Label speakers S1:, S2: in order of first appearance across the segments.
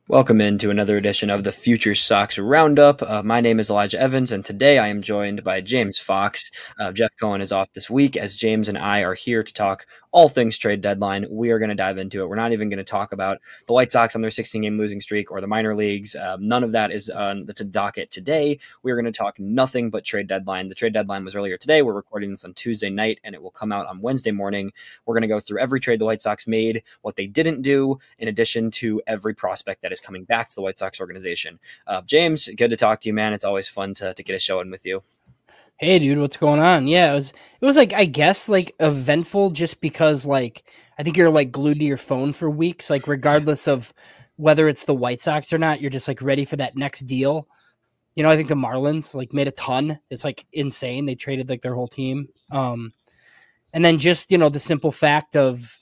S1: Welcome into another edition of the FutureSox RoundUp. My name is Elijah Evans, and today I am joined by James Fox. Jeff Cohen is off this week, as James and I are here to talk all things trade deadline. We are going to dive into it. We're not even going to talk about the White Sox on their 16-game losing streak or the minor leagues. None of that is on the docket today. We are going to talk nothing but trade deadline. The trade deadline was earlier today. We're recording this on Tuesday night, and it will come out on Wednesday morning. We're going to go through every trade the White Sox made, what they didn't do, in addition to every prospect that is coming back to the White Sox organization. James, good to talk to you, man. It's always fun to get a show in with you.
S2: Hey, dude, what's going on? Yeah, it was like, I guess, like eventful just because, like, I think you're like glued to your phone for weeks, like regardless of whether it's the White Sox or not, you're just like ready for that next deal. You know, I think the Marlins like made a ton. It's like insane. They traded like their whole team. And then just, you know, the simple fact of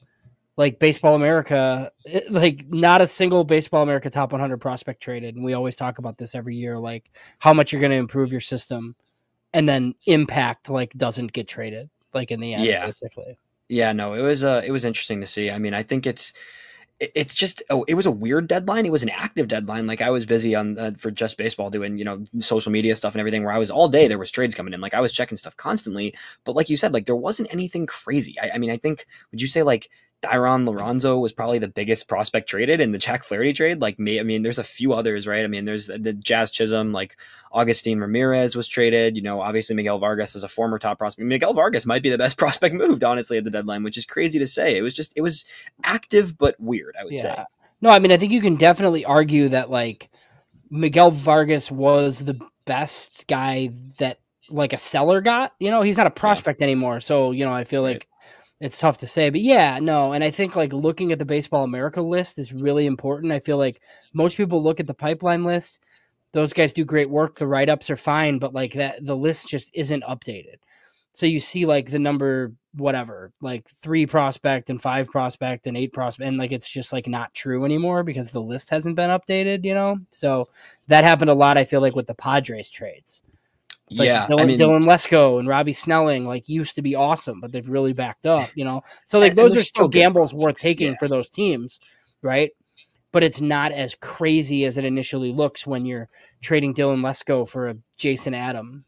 S2: like Baseball America, like not a single Baseball America top 100 prospect traded. And we always talk about this every year, like how much you're going to improve your system. And then impact like doesn't get traded like in the end.
S1: Yeah.
S2: Basically.
S1: Yeah, no, it was interesting to see. I mean, I think it's just it was a weird deadline. It was an active deadline. Like I was busy on for Just Baseball doing, you know, social media stuff and everything, where I was all day. There was trades coming in. Like I was checking stuff constantly. But like you said, like there wasn't anything crazy. I mean, I think, would you say like Dairon Lorenzo was probably the biggest prospect traded in the Jack Flaherty trade? Like me, I mean, there's a few others, right? I mean, there's the Jazz Chisholm, like Augustine Ramirez was traded. You know, obviously Miguel Vargas is a former top prospect. Miguel Vargas might be the best prospect moved, honestly, at the deadline, which is crazy to say. It was active but weird, I would say.
S2: No, I mean, I think you can definitely argue that like Miguel Vargas was the best guy that like a seller got. You know, he's not a prospect anymore, so you know, I feel like it's tough to say, but yeah, no. And I think like looking at the Baseball America list is really important. I feel like most people look at the pipeline list. Those guys do great work. The write-ups are fine, but like that, the list just isn't updated. So you see like the number, whatever, like 3 prospect and 5 prospect and 8 prospect. And like, it's just like not true anymore because the list hasn't been updated, you know? So that happened a lot. I feel like with the Padres trades. Like Dylan Lesko and Robbie Snelling like used to be awesome, but they've really backed up, you know? So like those are still gambles worth taking for those teams, right? But it's not as crazy as it initially looks when you're trading Dylan Lesko for a Jason Adam.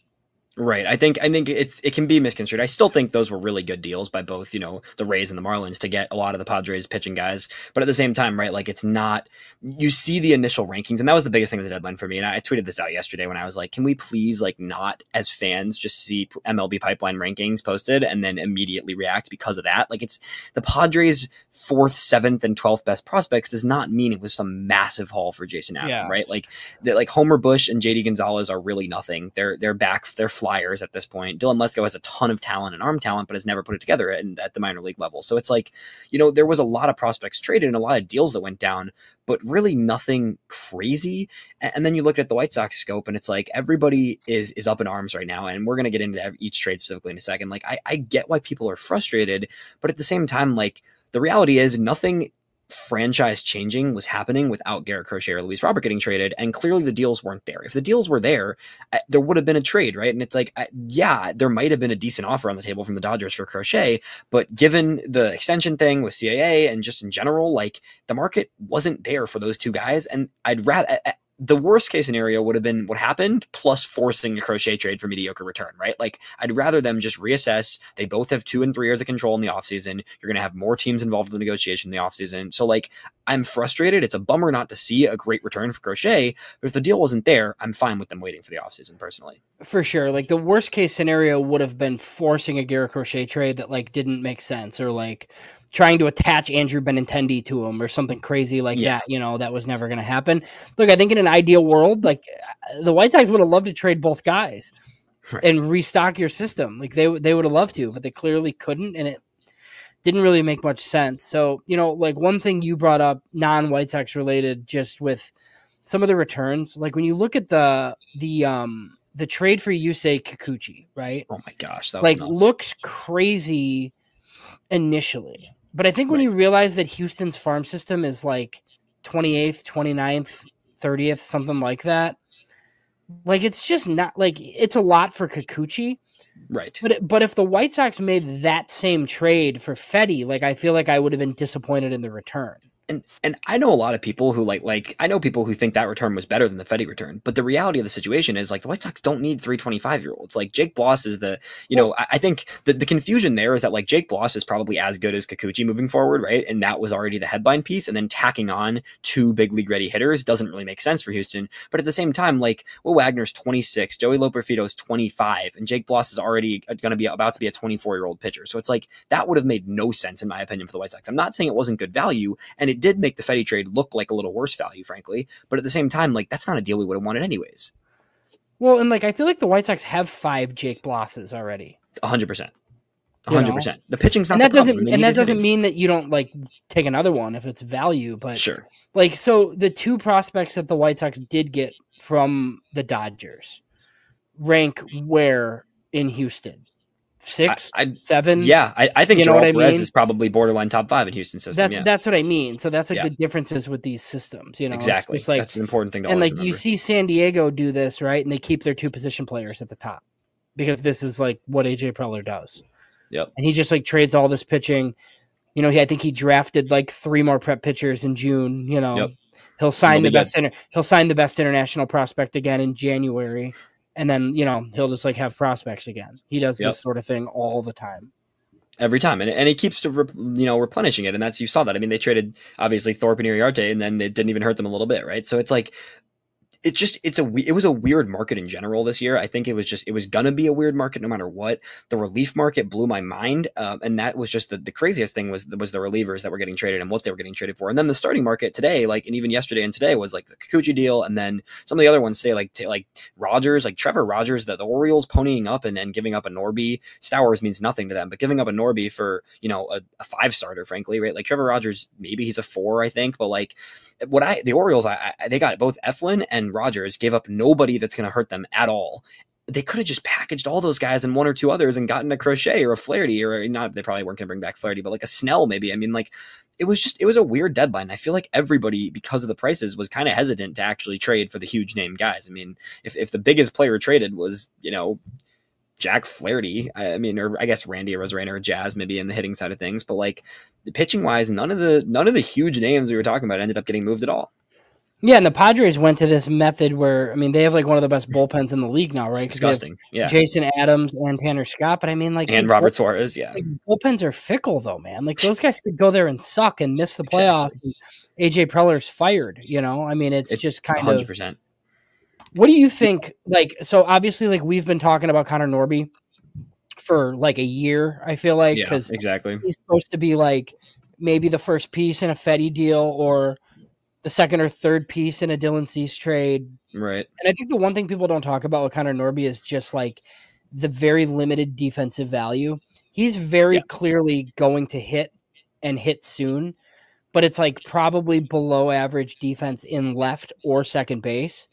S1: Right. I think it can be misconstrued. I still think those were really good deals by both, you know, the Rays and the Marlins to get a lot of the Padres pitching guys. But at the same time, right, like it's not, you see the initial rankings, and that was the biggest thing with the deadline for me. And I tweeted this out yesterday when I was like, can we please like not as fans just see MLB pipeline rankings posted and then immediately react because of that? Like it's the Padres 4th, 7th, and 12th best prospects does not mean it was some massive haul for Jason Adam, right? Like Homer Bush and JD Gonzalez are really nothing. They're back, they're flyers at this point. Dylan Lesko has a ton of talent and arm talent, but has never put it together at the minor league level. So it's like, you know, there was a lot of prospects traded and a lot of deals that went down, but really nothing crazy. And then you look at the White Sox scope and it's like everybody is up in arms right now. And we're going to get into each trade specifically in a second. Like I get why people are frustrated, but at the same time, like the reality is nothing franchise changing was happening without Garrett, Crochet, or Luis Robert getting traded, and clearly the deals weren't there. If the deals were there, there would have been a trade, right? And it's like, yeah, there might have been a decent offer on the table from the Dodgers for Crochet, but given the extension thing with CAA and just in general, like the market wasn't there for those two guys, and I'd rather. The worst case scenario would have been what happened plus forcing a Crochet trade for mediocre return, right? Like I'd rather them just reassess. They both have 2 and 3 years of control in the offseason. You're going to have more teams involved in the negotiation in the offseason. So like I'm frustrated. It's a bummer not to see a great return for Crochet, but if the deal wasn't there, I'm fine with them waiting for the offseason personally.
S2: For sure. Like the worst case scenario would have been forcing a Garrett Crochet trade that like didn't make sense, or like trying to attach Andrew Benintendi to him or something crazy like that. You know, that was never going to happen. Look, I think in an ideal world, like the White Sox would have loved to trade both guys and restock your system. Like they would have loved to, but they clearly couldn't. And it didn't really make much sense. So, you know, like one thing you brought up non-White Sox related, just with some of the returns, like when you look at the trade for Yusei Kikuchi, right?
S1: Oh my gosh. That was
S2: like
S1: nuts.
S2: Looks crazy initially. But I think when you realize that Houston's farm system is like 28th, 29th, 30th, something like that, like it's just not like it's a lot for Kikuchi.
S1: Right.
S2: But if the White Sox made that same trade for Fetty, like I feel like I would have been disappointed in the return.
S1: And I know a lot of people who like I know people who think that return was better than the Fetty return, but the reality of the situation is like the White Sox don't need 325-year-olds. Like Jake Bloss is the, I think the confusion there is that like Jake Bloss is probably as good as Kikuchi moving forward, right? And that was already the headline piece, and then tacking on two big league ready hitters doesn't really make sense for Houston. But at the same time, like Will Wagner's 26, Joey Loperfito's 25, and Jake Bloss is already going to be about to be a 24-year-old pitcher. So it's like that would have made no sense in my opinion for the White Sox. I'm not saying it wasn't good value, and it did make the Fetty trade look like a little worse value, frankly. But at the same time, like that's not a deal we would have wanted anyways.
S2: Well, and like I feel like the White Sox have 5 Jake Blosses already.
S1: 100%. 100%. The pitching's not.
S2: And that
S1: the
S2: doesn't.
S1: problem.
S2: And that doesn't mean that you don't like take another one if it's value. But
S1: sure.
S2: Like so, the 2 prospects that the White Sox did get from the Dodgers rank where in Houston? 6, 7.
S1: Yeah, I think Joel Perez is probably borderline top 5 in Houston system.
S2: That's what I mean. So that's like the differences with these systems.
S1: Exactly.
S2: It's like,
S1: that's an important thing to
S2: and like
S1: remember.
S2: you see San Diego do this, right? And they keep their 2 position players at the top because this is like what AJ Preller does.
S1: Yep.
S2: And he just like trades all this pitching. I think he drafted like 3 more prep pitchers in June.
S1: Yep.
S2: He'll sign the best. He'll sign the best international prospect again in January. And then, he'll just like have prospects again. He does this sort of thing all the time. Every time.
S1: And he keeps replenishing it. And you saw that. I mean, they traded obviously Thorpe and Iriarte, and then it didn't even hurt them a little bit. Right. So it's like, it was a weird market in general this year. I think it was going to be a weird market no matter what. The relief market blew my mind. And that was just the craziest thing was the relievers that were getting traded and what they were getting traded for. And then the starting market today, and even yesterday and today was like the Kikuchi deal. And then some of the other ones today, like Rogers, like Trevor Rogers, the Orioles ponying up and giving up a Norby. Stowers means nothing to them, but giving up a Norby for, a 5-starter, frankly, right? Like Trevor Rogers, maybe he's a 4, I think, but like, the Orioles, they got both Eflin and Rogers, gave up nobody that's going to hurt them at all. They could have just packaged all those guys and 1 or 2 others and gotten a Crochet or a Flaherty, or not. They probably weren't going to bring back Flaherty, but like a Snell, maybe. I mean, like it was a weird deadline. I feel like everybody, because of the prices, was kind of hesitant to actually trade for the huge name guys. I mean, if the biggest player traded was, Jack Flaherty, or I guess Randy Arozarena or Jazz maybe in the hitting side of things, but like the pitching wise, none of the huge names we were talking about ended up getting moved at all.
S2: Yeah, and the Padres went to this method where they have like one of the best bullpens in the league now, right?
S1: It's disgusting. Yeah,
S2: Jason Adams and Tanner Scott, but
S1: and Robert Suarez. Yeah,
S2: like, bullpens are fickle though, man. Like those guys could go there and suck and miss the playoffs. Exactly. AJ Preller's fired. It's just kind
S1: 100%.
S2: of. What do you think? So obviously, we've been talking about Connor Norby for like a year. I feel like because
S1: exactly
S2: he's supposed to be like maybe the first piece in a Fetty deal or the second or third piece in a Dylan Cease trade,
S1: right?
S2: And I think the one thing people don't talk about with Connor Norby is just like the very limited defensive value. He's very clearly going to hit and hit soon, but it's like probably below average defense in left or second base.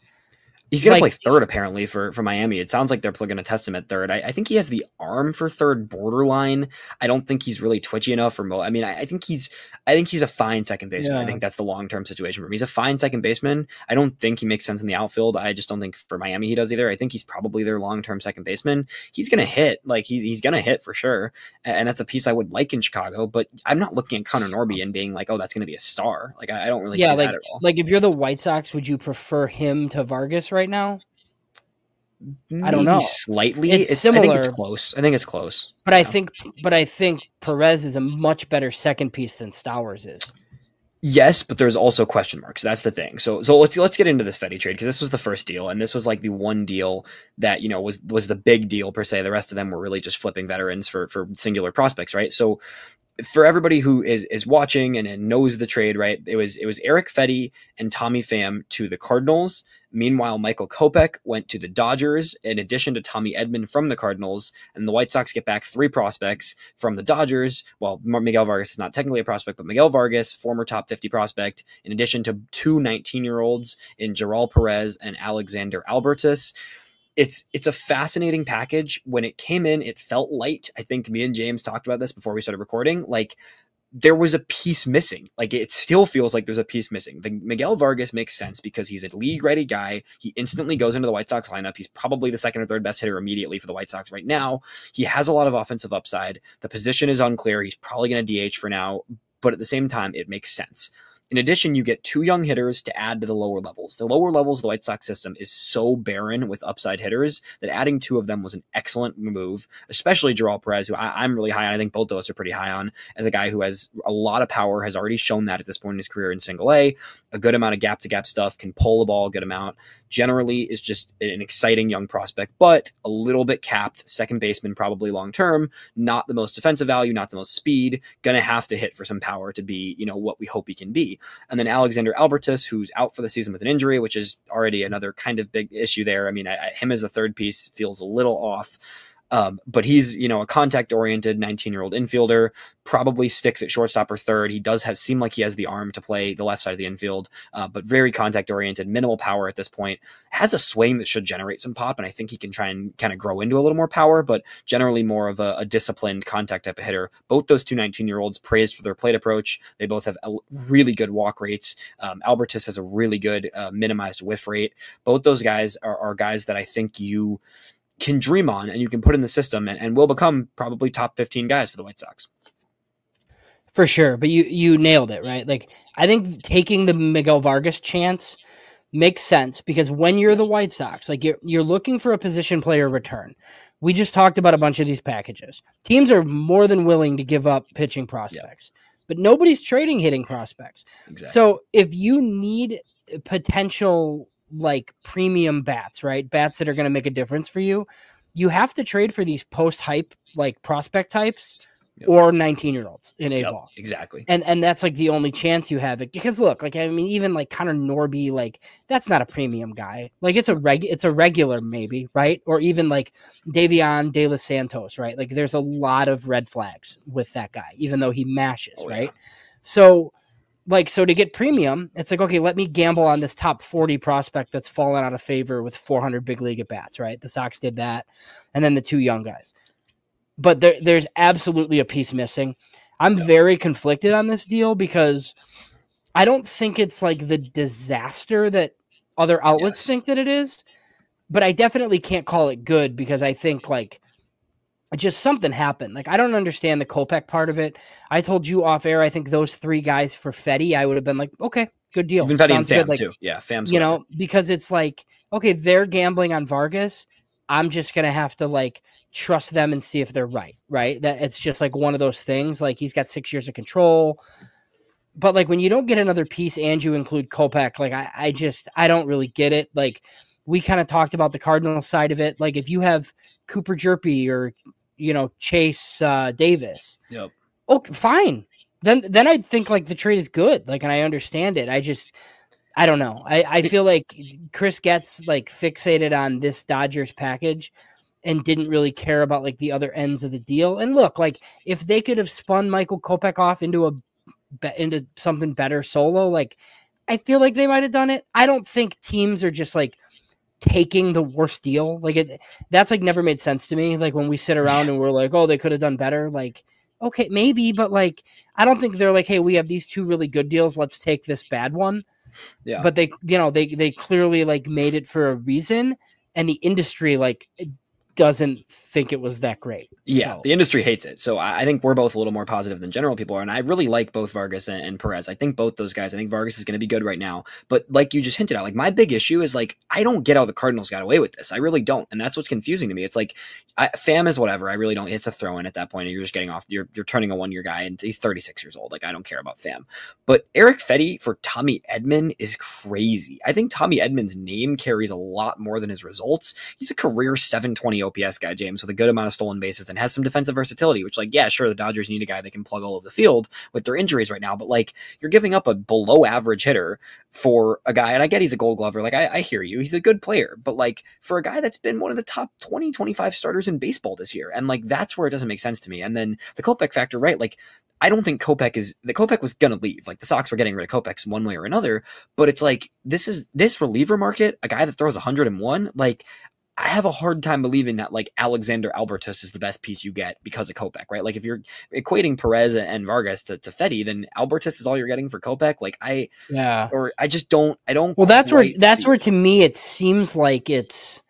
S1: He's going to play third, apparently, for Miami. It sounds like they're going to test him at third. I think he has the arm for third, borderline. I don't think he's really twitchy enough. I think he's a fine second baseman. Yeah. I think that's the long-term situation for him. He's a fine second baseman. I don't think he makes sense in the outfield. I just don't think for Miami he does either. I think he's probably their long-term second baseman. He's going to hit. He's going to hit for sure. And that's a piece I would like in Chicago. But I'm not looking at Connor Norby and being like, oh, that's going to be a star. I don't really see that at all.
S2: If you're the White Sox, would you prefer him to Vargas right now? I don't know.
S1: Slightly.
S2: It's similar.
S1: I think it's close.
S2: But I think Perez is a much better second piece than Stowers is.
S1: Yes, but there's also question marks. That's the thing. So let's get into this Fetty trade, because this was the first deal, and this was like the one deal that was the big deal per se. The rest of them were really just flipping veterans for singular prospects, right? So for everybody who is watching and knows the trade, right? It was Eric Fetty and Tommy Pham to the Cardinals. Meanwhile, Michael Kopech went to the Dodgers, in addition to Tommy Edman from the Cardinals, and the White Sox get back 3 prospects from the Dodgers. Well, Miguel Vargas is not technically a prospect, but Miguel Vargas, former top 50 prospect, in addition to 2 19-year-olds in Joel Perez and Alexander Albertus. It's a fascinating package. When it came in, it felt light. I think me and James talked about this before we started recording. There was a piece missing. It still feels like there's a piece missing. Miguel Vargas makes sense because he's a league-ready guy. He instantly goes into the White Sox lineup. He's probably the second or third best hitter immediately for the White Sox right now. He has a lot of offensive upside. The position is unclear. He's probably going to DH for now, but at the same time, it makes sense. In addition, you get 2 young hitters to add to the lower levels. The lower levels of the White Sox system is so barren with upside hitters that adding 2 of them was an excellent move, especially Joel Perez, who I'm really high on. I think both of us are pretty high on as a guy who has a lot of power, has already shown that at this point in his career in single A, a good amount of gap-to-gap stuff, can pull the ball a good amount, generally is just an exciting young prospect, but a little bit capped, second baseman probably long-term, not the most defensive value, not the most speed, going to have to hit for some power to be, what we hope he can be. And then Alexander Albertus, who's out for the season with an injury, which is already another kind of big issue there. I mean, him as a third piece feels a little off. But he's, a contact-oriented 19-year-old infielder, probably sticks at shortstop or third. He does seem like he has the arm to play the left side of the infield, but very contact-oriented, minimal power at this point. Has a swing that should generate some pop, and I think he can try and kind of grow into a little more power, but generally more of a disciplined contact type of hitter. Both those two 19-year-olds praised for their plate approach. They both have really good walk rates. Albertus has a really good minimized whiff rate. Both those guys are guys that I think you can dream on and you can put in the system and will become probably top 15 guys for the White Sox.
S2: For sure. But you nailed it, right? Like, I think taking the Miguel Vargas chance makes sense because when you're the White Sox, like you're looking for a position player return. We just talked about a bunch of these packages. Teams are more than willing to give up pitching prospects, but nobody's trading hitting prospects.
S1: Exactly.
S2: So if you need potential like premium bats, right? Bats that are going to make a difference for you. You have to trade for these post-hype like prospect types or 19-year-olds in A-ball.
S1: Exactly.
S2: And that's like the only chance you have it. Because look, like I mean, even like Connor Norby, like that's not a premium guy. Like it's a regular maybe, right? Or even like Davion De Los Santos, right? Like there's a lot of red flags with that guy, even though he mashes, right? Yeah. So to get premium, it's like, okay, let me gamble on this top 40 prospect that's fallen out of favor with 400 big league at bats, right? The Sox did that. And then the 2 young guys. But there's absolutely a piece missing. I'm very conflicted on this deal because I don't think it's like the disaster that other outlets think that it is. But I definitely can't call it good because I think like just something happened. Like, I don't understand the Kopech part of it. I told you off air, I think those 3 guys for Fetty, I would have been like, okay, good deal.
S1: Even Fetty and Pham, like, too. Yeah, Pham's
S2: because it's like, okay, they're gambling on Vargas. I'm just going to have to, like, trust them and see if they're right? That it's just, like, one of those things. Like, he's got 6 years of control. But, like, when you don't get another piece and you include Kopech, like, I don't really get it. Like, we kind of talked about the Cardinals side of it. Like, if you have Cooper Jerpy or Chase Davis.
S1: Yep.
S2: Oh, fine. Then I'd think like the trade is good. Like, and I understand it. I don't know. I feel like Chris gets like fixated on this Dodgers package and didn't really care about like the other ends of the deal. And look, like if they could have spun Michael Kopech off into something better solo, like I feel like they might have done it. I don't think teams are just like taking the worst deal. Like that's like never made sense to me. Like when we sit around and we're like, oh, they could have done better. Like, okay, maybe, but like, I don't think they're like, hey, we have these 2 really good deals. Let's take this bad one.
S1: Yeah.
S2: But they clearly like made it for a reason. And the industry like doesn't think it was that great.
S1: Yeah, so the industry hates it. So I think we're both a little more positive than general people are. And I really like both Vargas and Perez. I think both those guys, I think Vargas is going to be good right now. But like you just hinted at, like my big issue is like, I don't get how the Cardinals got away with this. I really don't. And that's what's confusing to me. It's like, Pham is whatever. I really don't. It's a throw in at that point. And you're just getting off. You're turning a 1-year guy and he's 36 years old. Like I don't care about Pham. But Eric Fetty for Tommy Edman is crazy. I think Tommy Edman's name carries a lot more than his results. He's a career 720 OPS guy, James, with a good amount of stolen bases and has some defensive versatility, which like, yeah, sure, the Dodgers need a guy that can plug all over the field with their injuries right now, but like you're giving up a below average hitter for a guy, and I get he's a Gold Glover, like I hear you, he's a good player, but like for a guy that's been one of the top 20, 25 starters in baseball this year, and like that's where it doesn't make sense to me. And then the Kopech factor, right? Like I don't think Kopech was going to leave. Like the Sox were getting rid of Kopech in one way or another, but it's like, this reliever market, a guy that throws 101, like I have a hard time believing that like Alexander Albertus is the best piece you get because of Kopech, right? Like if you're equating Perez and Vargas to Fetty, then Albertus is all you're getting for Kopech. Like I just don't.
S2: Well, that's where to me it seems like it's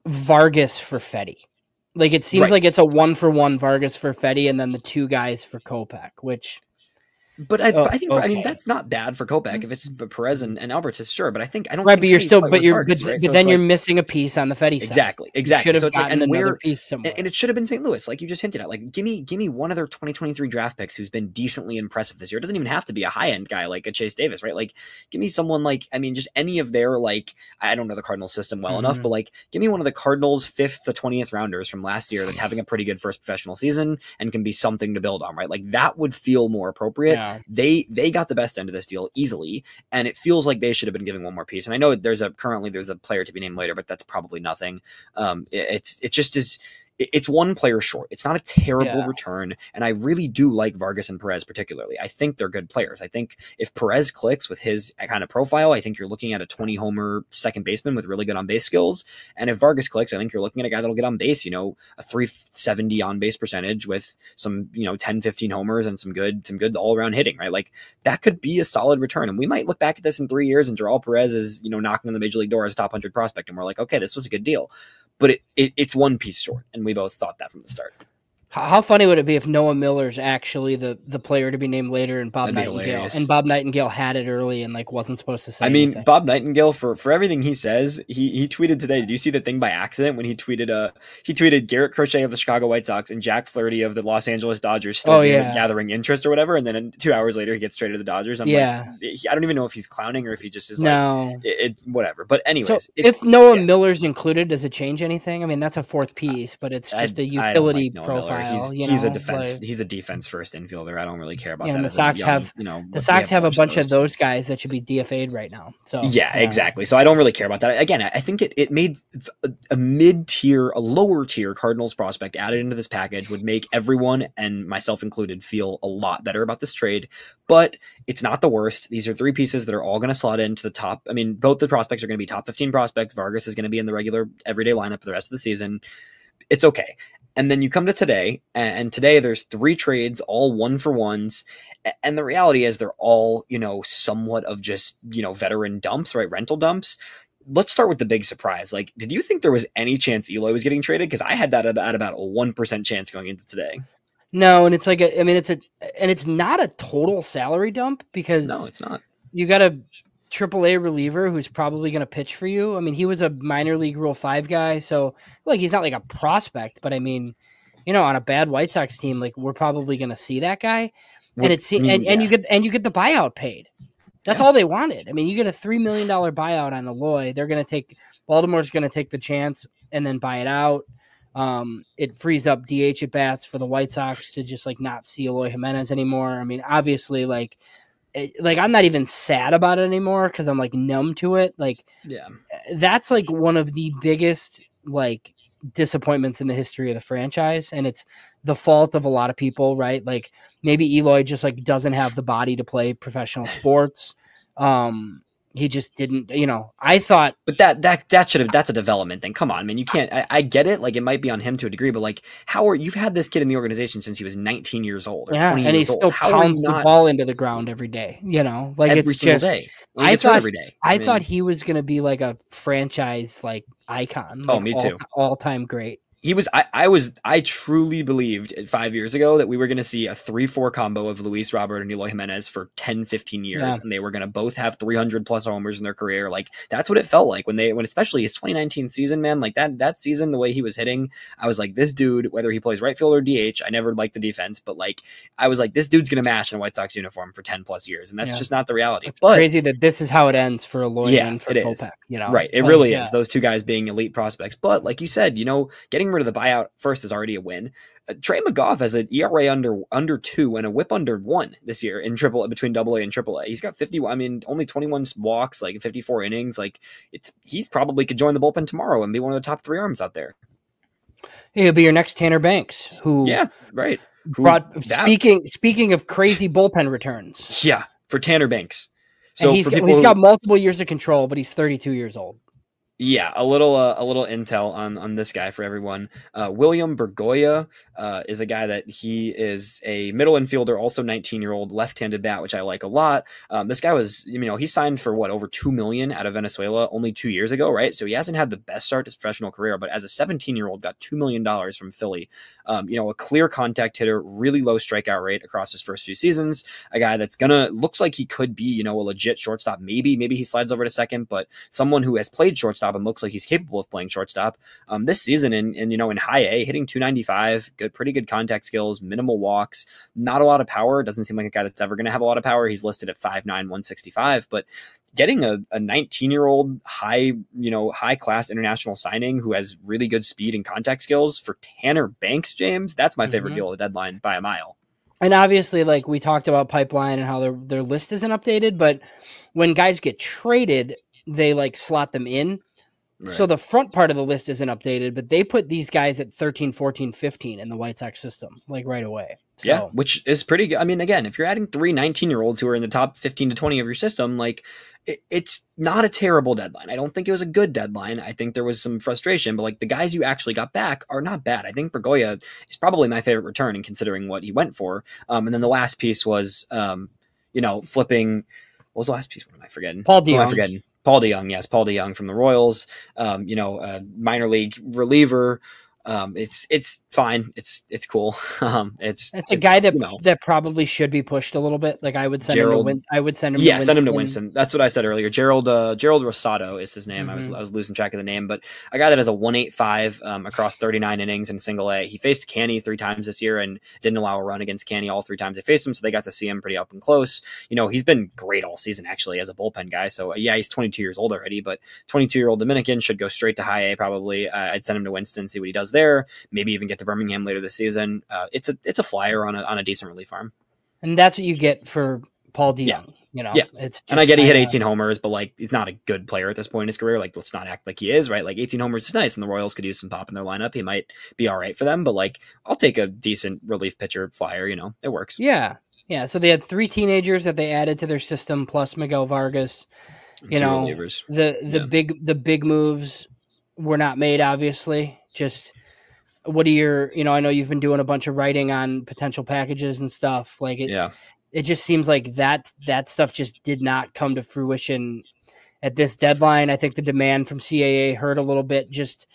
S2: Vargas for Fetty. Like it seems like it's a 1-for-1 Vargas for Fetty, and then the 2 guys for Kopech, which
S1: But I think I mean that's not bad for Kopech if it's Perez and Alberts is sure, but I don't
S2: right.
S1: think
S2: But you're
S1: Fetty's
S2: still,
S1: quite
S2: but
S1: with
S2: you're,
S1: Vargas,
S2: but,
S1: right?
S2: but
S1: So
S2: then
S1: it's
S2: you're
S1: like,
S2: missing a piece on the Fetty side.
S1: exactly.
S2: Should have
S1: So it's
S2: gotten
S1: like, and
S2: another
S1: where
S2: piece somewhere.
S1: and it should have been St. Louis, like you just hinted at. Like, give me one of their 2023 draft picks who's been decently impressive this year. It doesn't even have to be a high end guy like a Chase Davis, right? Like, give me someone like, I mean, just any of their, like, I don't know the Cardinals system well enough, but like, give me one of the Cardinals 5th to 20th rounders from last year that's having a pretty good first professional season and can be something to build on, right? Like, that would feel more appropriate.
S2: Yeah.
S1: They got the best end of this deal easily, and it feels like they should have been giving one more piece. And I know there's a player to be named later, but that's probably nothing. It's one player short. It's not a terrible return, and I really do like Vargas and Perez particularly. I think they're good players. I think if Perez clicks with his kind of profile, I think you're looking at a 20-homer second baseman with really good on-base skills. And if Vargas clicks, I think you're looking at a guy that'll get on base, a 370 on-base percentage with some, 10, 15 homers and some good all-around hitting, right? Like, that could be a solid return. And we might look back at this in 3 years and Joel Perez is, knocking on the major league door as a top 100 prospect, and we're like, okay, this was a good deal. But it's one piece short, and we both thought that from the start.
S2: How funny would it be if Noah Miller's actually the player to be named later and Bob Nightingale had it early and like wasn't supposed to say anything?
S1: Bob Nightingale, for everything he says, he tweeted today. Did you see the thing by accident when he tweeted Garrett Crochet of the Chicago White Sox and Jack Flaherty of the Los Angeles Dodgers still gathering interest or whatever, and then 2 hours later he gets traded to the Dodgers. I don't even know if he's clowning or if he just is whatever. But anyways,
S2: so if Noah Miller's included, does it change anything? I mean, that's a fourth piece, but it's just a utility profile.
S1: He's a defense. He's a defense first infielder. I don't really care about that.
S2: And the Sox have a bunch of those guys that should be DFA'd right now. So
S1: exactly. So I don't really care about that. Again, I think it made a lower tier Cardinals prospect added into this package would make everyone, and myself included, feel a lot better about this trade. But it's not the worst. These are three pieces that are all going to slot into the top. I mean, both the prospects are going to be top 15 prospects. Vargas is going to be in the regular everyday lineup for the rest of the season. It's okay. And then you come to today, and today there's 3 trades, all 1-for-1s. And the reality is they're all, somewhat of just, veteran dumps, right? Rental dumps. Let's start with the big surprise. Like, did you think there was any chance Eloy was getting traded? Because I had that at about a 1% chance going into today.
S2: No, and it's like, it's not a total salary dump because
S1: no, it's not.
S2: You got a AAA reliever who's probably going to pitch for you. I mean, he was a minor league Rule 5 guy, so like he's not like a prospect, but I mean, on a bad White Sox team, like we're probably going to see that guy, and you get the buyout paid. That's all they wanted. I mean, you get a $3 million buyout on Eloy. Baltimore's going to take the chance and then buy it out. It frees up DH at bats for the White Sox to just like not see Eloy Jimenez anymore. I mean, obviously, like I'm not even sad about it anymore because I'm like numb to it. Like, that's like one of the biggest like disappointments in the history of the franchise, and it's the fault of a lot of people, right? Like maybe Eloy just like doesn't have the body to play professional sports. He just didn't, I thought,
S1: but that's a development thing. Come on, man. You can't, I get it. Like it might be on him to a degree, but like you've had this kid in the organization since he was 19 years old. Or 20
S2: and
S1: years
S2: he still pounds the ball into the ground every day, like
S1: every single day.
S2: I thought
S1: every day.
S2: I thought he was going to be like a franchise, like icon. Like
S1: me too.
S2: All time great.
S1: He was, I truly believed 5 years ago that we were going to see a 3-4 combo of Luis Robert and Eloy Jimenez for 10, 15 years. And they were going to both have 300 plus homers in their career. Like that's what it felt like when especially his 2019 season, man, like that season, the way he was hitting, I was like, this dude, whether he plays right field or DH, I never liked the defense, but like, I was like, this dude's going to mash in a White Sox uniform for 10 plus years. And that's just not the reality.
S2: It's crazy that this is how it ends for Eloy and for Kopech,
S1: Right. It really is. Those two guys being elite prospects. But like you said, getting rid of the buyout first is already a win. Trey McGough has an ERA under 2 and a WHIP under 1 this year in between AA and AAA. He's got 50. I mean, only 21 walks, like 54 innings. Like he's probably could join the bullpen tomorrow and be one of the top 3 arms out there.
S2: He'll be your next Tanner Banks, who speaking of crazy bullpen returns.
S1: Yeah, for Tanner Banks. So
S2: and he's got multiple years of control, but he's 32 years old.
S1: Yeah, a little intel on this guy for everyone. William Bergoya is a guy that he is a middle infielder, also 19-year-old left-handed bat, which I like a lot. This guy was, he signed for what, over 2 million out of Venezuela only 2 years ago, right? So he hasn't had the best start to his professional career, but as a 17-year-old, got $2 million from Philly. A clear contact hitter, really low strikeout rate across his first few seasons. A guy that's looks like he could be, a legit shortstop. Maybe he slides over to second, but someone who has played shortstop and looks like he's capable of playing shortstop this season in high A, hitting 295, pretty good contact skills, minimal walks, not a lot of power. Doesn't seem like a guy that's ever going to have a lot of power. He's listed at 5'9", 165, but getting a 19-year-old high class international signing who has really good speed and contact skills for Tanner Banks, James, that's my favorite deal at the deadline by a mile.
S2: And obviously, like we talked about pipeline and how their list isn't updated, but when guys get traded, they like slot them in. Right. So the front part of the list isn't updated, but they put these guys at 13, 14, 15 in the White Sox system, like right away. So.
S1: Yeah, which is pretty good. I mean, again, if you're adding 3 19-year-olds who are in the top 15 to 20 of your system, like it's not a terrible deadline. I don't think it was a good deadline. I think there was some frustration, but like the guys you actually got back are not bad. I think Bergoya is probably my favorite return in considering what he went for. And then the last piece was, flipping. What was the last piece? What am I forgetting?
S2: Paul DeYoung.
S1: Am I forgetting? Paul DeYoung, yes, Paul DeYoung from the Royals, minor league reliever. It's fine. It's cool. It's
S2: a guy that probably should be pushed a little bit. Like I would send him. Send him to
S1: Winston. That's what I said earlier. Gerald Rosado is his name. I was losing track of the name, but a guy that has a 1.85 across 39 innings in single A. He faced Canny 3 times this year and didn't allow a run against Canny all 3 times they faced him. So they got to see him pretty up and close. He's been great all season actually as a bullpen guy. So yeah, he's 22 years old already, but 22-year-old Dominican should go straight to high A probably. I'd send him to Winston, see what he does there. Maybe even get to Birmingham later this season. It's a flyer on a decent relief arm,
S2: and that's what you get for Paul DeYoung.
S1: And I get he hit 18 homers, but like he's not a good player at this point in his career. Like let's not act like he is, right? Like 18 homers is nice, and the Royals could use some pop in their lineup. He might be all right for them, but like I'll take a decent relief pitcher flyer. It works.
S2: Yeah. So they had 3 teenagers that they added to their system, plus Miguel Vargas. The big moves were not made, obviously. Just what are your, I know you've been doing a bunch of writing on potential packages and stuff. Like it just seems like that stuff just did not come to fruition at this deadline. I think the demand from CAA hurt a little bit, just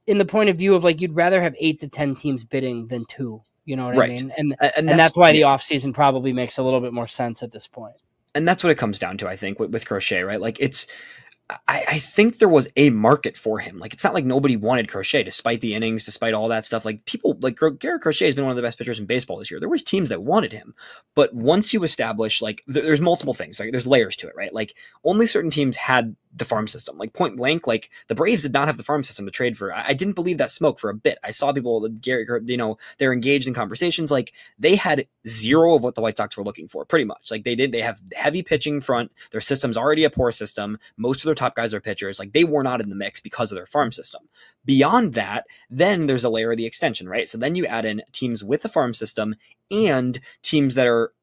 S2: in the point of view of like, you'd rather have 8 to 10 teams bidding than 2, you know what I mean? And that's why the offseason probably makes a little bit more sense at this point.
S1: And that's what it comes down to, I think, with Crochet, right? Like I think there was a market for him. Like, it's not like nobody wanted Crochet, despite the innings, despite all that stuff. Like, people like Garrett Crochet has been one of the best pitchers in baseball this year. There was teams that wanted him, but once you establish, like, there's multiple things. Like, there's layers to it, right? Like, only certain teams had the farm system. Like, point blank, like the Braves did not have the farm system to trade for. I didn't believe that smoke for a bit. I saw people, Garrett, they're engaged in conversations. Like, they had 0 of what the White Sox were looking for, pretty much. Like, they have heavy pitching front. Their system's already a poor system. Most of their top guys are pitchers. Like, they were not in the mix because of their farm system. Beyond that, then there's a layer of the extension, right? So then you add in teams with the farm system and teams that are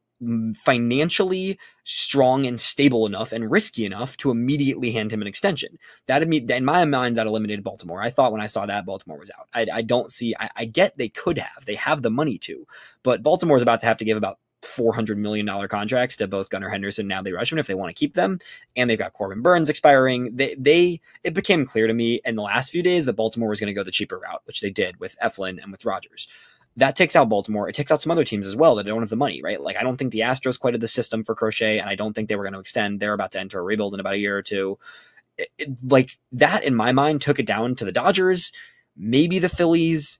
S1: financially strong and stable enough and risky enough to immediately hand him an extension. That, in my mind, that eliminated Baltimore. I thought when I saw that, Baltimore was out. I get they have the money to, but Baltimore's about to have to give about $400 million contracts to both Gunnar Henderson and Adley Rutschman if they want to keep them. And they've got Corbin Burns expiring. It became clear to me in the last few days that Baltimore was going to go the cheaper route, which they did with Eflin and with Rogers. That takes out Baltimore. It takes out some other teams as well that don't have the money, right? Like, I don't think the Astros quite had the system for Crochet, and I don't think they were going to extend. They're about to enter a rebuild in about a year or two. Like, that, in my mind, took it down to the Dodgers, maybe the Phillies,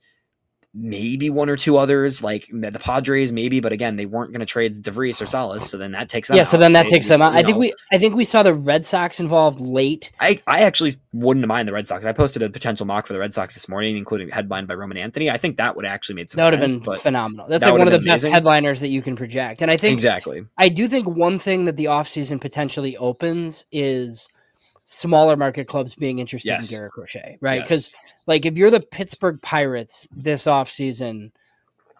S1: maybe 1 or 2 others, like the Padres, maybe, but again, they weren't going to trade DeVries or Salas, so then that takes them out.
S2: So then that takes them out. I think we saw the Red Sox involved late.
S1: I actually wouldn't mind the Red Sox. I posted a potential mock for the Red Sox this morning, including headlined by Roman Anthony. I think that would actually made some sense.
S2: That would have been phenomenal. That's like one of the best headliners that you can project. And I think I do think one thing that the offseason potentially opens is smaller market clubs being interested in Garrett Crochet, right? Because like if you're the Pittsburgh Pirates this offseason,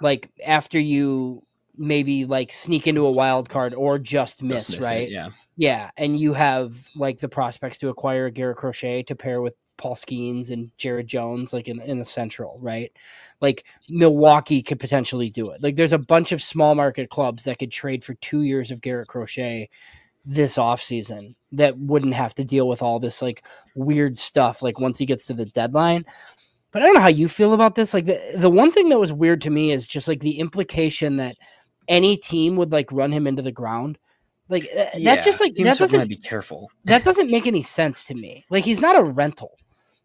S2: like after you maybe like sneak into a wild card or just miss right? Yeah, and you have like the prospects to acquire Garrett Crochet to pair with Paul Skeens and Jared Jones, like in the Central, right? Like Milwaukee could potentially do it. Like there's a bunch of small market clubs that could trade for 2 years of Garrett Crochet this offseason that wouldn't have to deal with all this like weird stuff like once he gets to the deadline. But I don't know how you feel about this. Like the one thing that was weird to me is just like the implication that any team would like run him into the ground. Like that just like that doesn't
S1: be careful.
S2: That doesn't make any sense to me. Like he's not a rental.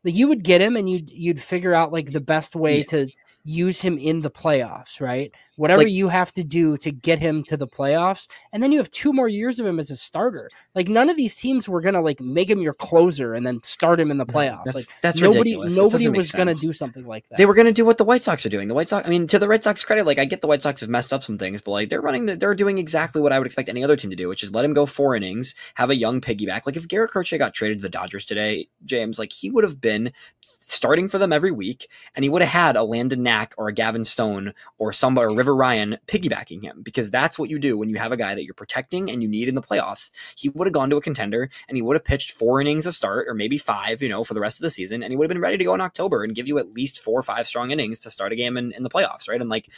S2: Like you would get him and you'd figure out like the best way to use him in the playoffs, right? Whatever you have to do to get him to the playoffs. And then you have 2 more years of him as a starter. Like none of these teams were going to like make him your closer and then start him in the playoffs.
S1: That's
S2: nobody
S1: ridiculous.
S2: Was going to do something like that.
S1: They were going to do what the White Sox are doing. The White Sox, I mean, to the Red Sox credit, like I get the White Sox have messed up some things, but like they're doing exactly what I would expect any other team to do, which is let him go 4 innings, have a young piggyback. Like if Garrett Crochet got traded to the Dodgers today, James, like he would have been starting for them every week, and he would have had a Landon Knack or a Gavin Stone or somebody, or River Ryan piggybacking him, because that's what you do when you have a guy that you're protecting and you need in the playoffs. He would have gone to a contender and he would have pitched 4 innings a start, or maybe 5, for the rest of the season, and he would have been ready to go in October and give you at least 4 or 5 strong innings to start a game in the playoffs, right? And like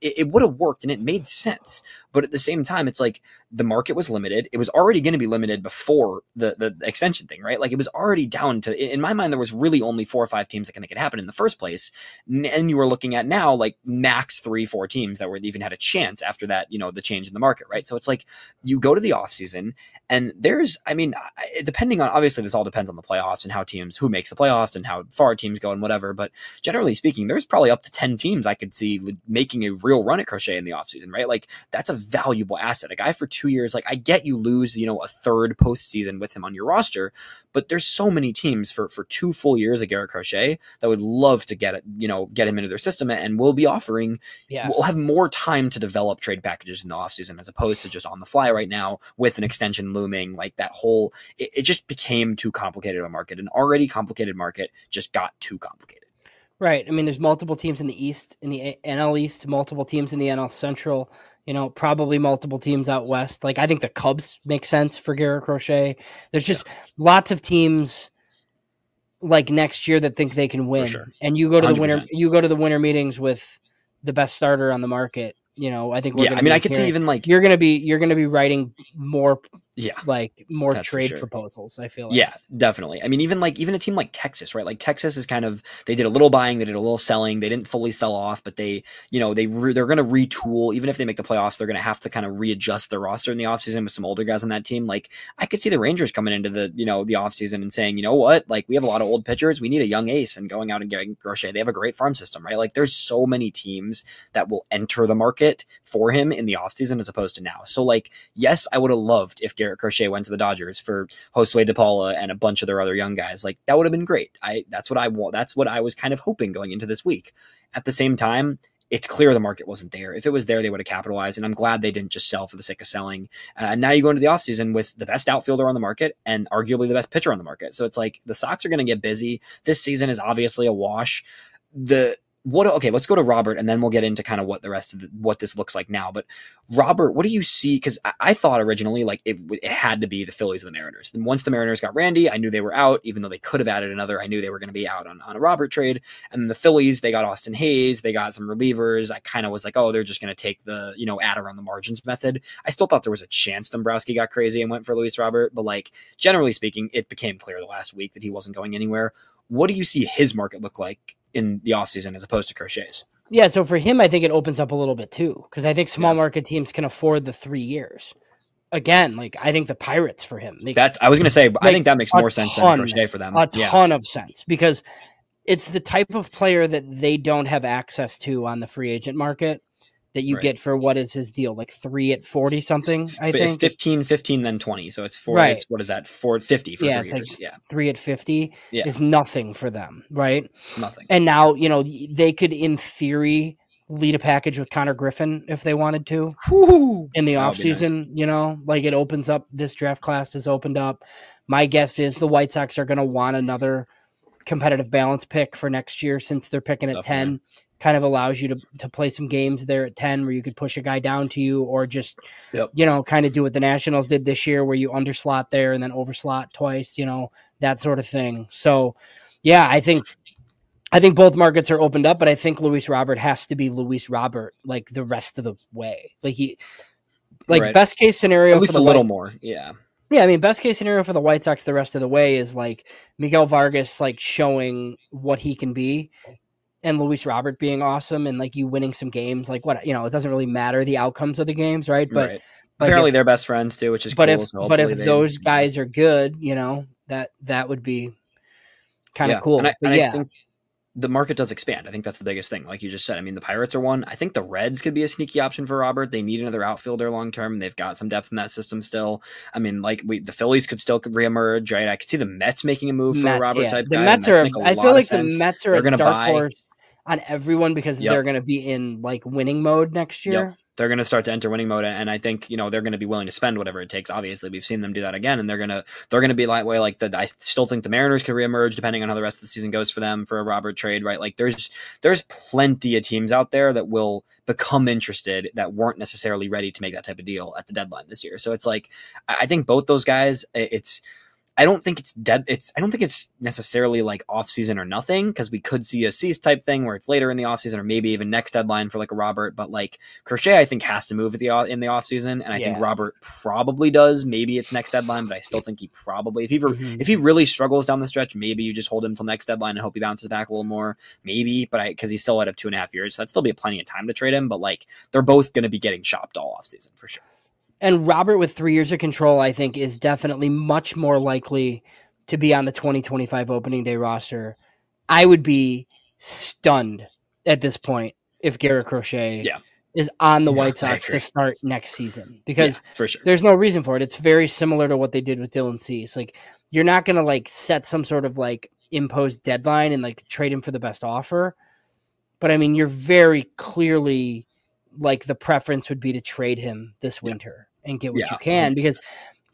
S1: it would have worked and it made sense. But at the same time, it's like the market was limited. It was already going to be limited before the extension thing, right? Like it was already down to, in my mind, there was really only 4 or 5 teams that can make it happen in the first place. And you were looking at now like max 3-4 teams that were even had a chance after that, the change in the market, right? So it's like you go to the offseason and depending on, obviously this all depends on the playoffs and who makes the playoffs and how far teams go and whatever. But generally speaking, there's probably up to 10 teams I could see making a real run at Crochet in the offseason, right? Like that's a valuable asset. A guy for 2 years, like I get you lose, a third postseason with him on your roster, but there's so many teams for 2 full years of Garrett Crochet that would love to get him into their system, and we'll be offering, we'll have more time to develop trade packages in the offseason as opposed to just on the fly right now with an extension looming. Like that whole, it just became too complicated of a market. An already complicated market just got too complicated.
S2: Right. I mean, there's multiple teams in the East, in the NL East, multiple teams in the NL Central, probably multiple teams out West. Like, I think the Cubs make sense for Garrett Crochet. There's just lots of teams like next year that think they can win.
S1: Sure.
S2: And you go to 100%. You go to the winter meetings with the best starter on the market. I think
S1: I could see even like
S2: you're gonna be writing more more
S1: That's
S2: trade
S1: sure.
S2: proposals, I feel like.
S1: Yeah, definitely. I mean, even a team like Texas, right? Like Texas is they did a little buying, they did a little selling, they didn't fully sell off, but they're going to retool. Even if they make the playoffs, they're going to have to kind of readjust their roster in the offseason with some older guys on that team. Like I could see the Rangers coming into the offseason and saying, you know what, like we have a lot of old pitchers, we need a young ace, and going out and getting Crochet. They have a great farm system, right? Like there's so many teams that will enter the market for him in the offseason as opposed to now. So like, yes, I would have loved if Garrett Crochet went to the Dodgers for Josue DePaula and a bunch of their other young guys. Like that would have been great. That's what I was kind of hoping going into this week. At the same time, it's clear the market wasn't there. If it was there, they would have capitalized, and I'm glad they didn't just sell for the sake of selling. And now you go into the offseason with the best outfielder on the market and arguably the best pitcher on the market. So it's like the Sox are going to get busy. This season is obviously a wash. Let's go to Robert, and then we'll get into kind of what the rest of what this looks like now. But Robert, what do you see? Because I thought originally like it had to be the Phillies and the Mariners. Then once the Mariners got Randy, I knew they were out, even though they could have added another. I knew they were going to be out on a Robert trade. And then the Phillies, they got Austin Hayes, they got some relievers. I kind of was like, oh, they're just going to take the add around the margins method. I still thought there was a chance Dombrowski got crazy and went for Luis Robert, but like generally speaking, it became clear the last week that he wasn't going anywhere. What do you see his market look like in the offseason as opposed to Crochet's?
S2: Yeah, so for him, I think it opens up a little bit too, because I think small market teams can afford the 3 years. Again, like I think the Pirates for him.
S1: I was going to say, I think that makes more sense than Crochet for them.
S2: A ton of sense, because it's the type of player that they don't have access to on the free agent market that you get for, what is his deal? Like 3 at 40 something, I think. 15,
S1: then 20. So it's 4.
S2: Right.
S1: What is that? 450 for 3 years.
S2: Like 3 at 50 is nothing for them, right?
S1: Nothing.
S2: And now, they could, in theory, lead a package with Connor Griffin if they wanted to.
S1: Woo!
S2: In the offseason, nice. Like it opens up, this draft class has opened up. My guess is the White Sox are going to want another competitive balance pick for next year, since they're picking at 10. kind of allows you to play some games there at 10 where you could push a guy down to you, or just, kind of do what the Nationals did this year where you underslot there and then overslot twice, that sort of thing. So, yeah, I think both markets are opened up, but I think Luis Robert has to be Luis Robert like the rest of the way. Like best case scenario,
S1: at least a little more. Yeah.
S2: Yeah, I mean, best case scenario for the White Sox the rest of the way is like Miguel Vargas like showing what he can be, and Luis Robert being awesome, and like you winning some games. Like what, it doesn't really matter the outcomes of the games, right? But
S1: apparently they're best friends too, which is
S2: cool.
S1: But
S2: if those guys are good, that would be kind of cool.
S1: And I think the market does expand. I think that's the biggest thing. Like you just said, I mean, the Pirates are one. I think the Reds could be a sneaky option for Robert. They need another outfielder long-term. They've got some depth in that system still. I mean, the Phillies could still reemerge, right? I could see the Mets making a move for a Robert type guy.
S2: I feel like the Mets are a dark horse on everyone because they're going to be in like winning mode next year.
S1: Yep. They're going to start to enter winning mode, and I think they're going to be willing to spend whatever it takes. Obviously, we've seen them do that again, and they're going to be lightweight. Like I still think the Mariners could reemerge depending on how the rest of the season goes for them for a Robert trade, right? Like there's plenty of teams out there that will become interested that weren't necessarily ready to make that type of deal at the deadline this year. So it's like I think both those guys, I don't think it's dead. I don't think it's necessarily like off season or nothing, because we could see a cease type thing where it's later in the off season or maybe even next deadline for like a Robert. But like Crochet, I think has to move in the off season, and I think Robert probably does. Maybe it's next deadline, but I still think he probably if he really struggles down the stretch, maybe you just hold him till next deadline and hope he bounces back a little more. Maybe, but because he's still out of 2.5 years, so that'd still be plenty of time to trade him. But like they're both going to be getting shopped all off season for sure.
S2: And Robert with 3 years of control, I think, is definitely much more likely to be on the 2025 opening day roster. I would be stunned at this point if Garrett Crochet is on the White Sox to start next season, because
S1: for sure.
S2: There's no reason for it. It's very similar to what they did with Dylan Cease. Like you're not going to like set some sort of like imposed deadline and like trade him for the best offer. But I mean, you're very clearly like the preference would be to trade him this winter and get what you can, because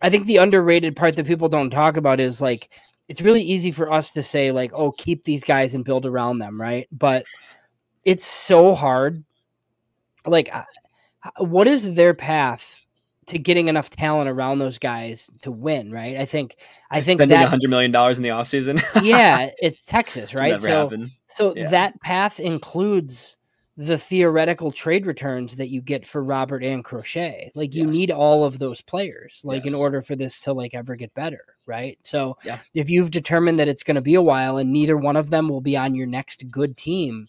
S2: I think the underrated part that people don't talk about is like, it's really easy for us to say like, oh, keep these guys and build around them. Right. But it's so hard. Like what is their path to getting enough talent around those guys to win? Right. I think
S1: spending $100 million in the offseason.
S2: It's Texas. Right. So that path includes the theoretical trade returns that you get for Robert and Crochet. Like you need all of those players, like in order for this to like ever get better. Right. So if you've determined that it's going to be a while and neither one of them will be on your next good team,